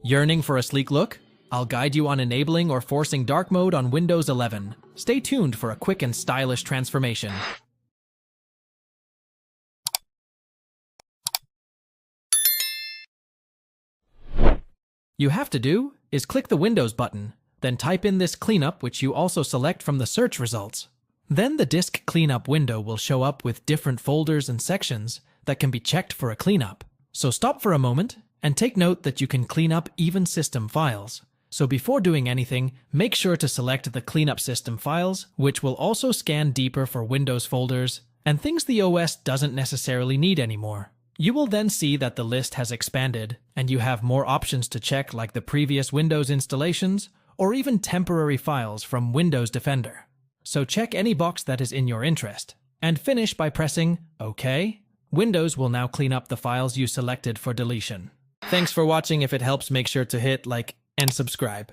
Yearning for a sleek look? I'll guide you on enabling or forcing dark mode on Windows 11. Stay tuned for a quick and stylish transformation. You have to do is click the Windows button, then type in this CleanUp, which you also select from the search results. Then the disk CleanUp window will show up with different folders and sections that can be checked for a cleanup. So stop for a moment and take note that you can clean up even system files. So before doing anything, make sure to select the cleanup system files, which will also scan deeper for Windows folders and things the OS doesn't necessarily need anymore. You will then see that the list has expanded and you have more options to check, like the previous Windows installations or even temporary files from Windows Defender. So check any box that is in your interest and finish by pressing OK. Windows will now clean up the files you selected for deletion. Thanks for watching. If it helps, make sure to hit like and subscribe.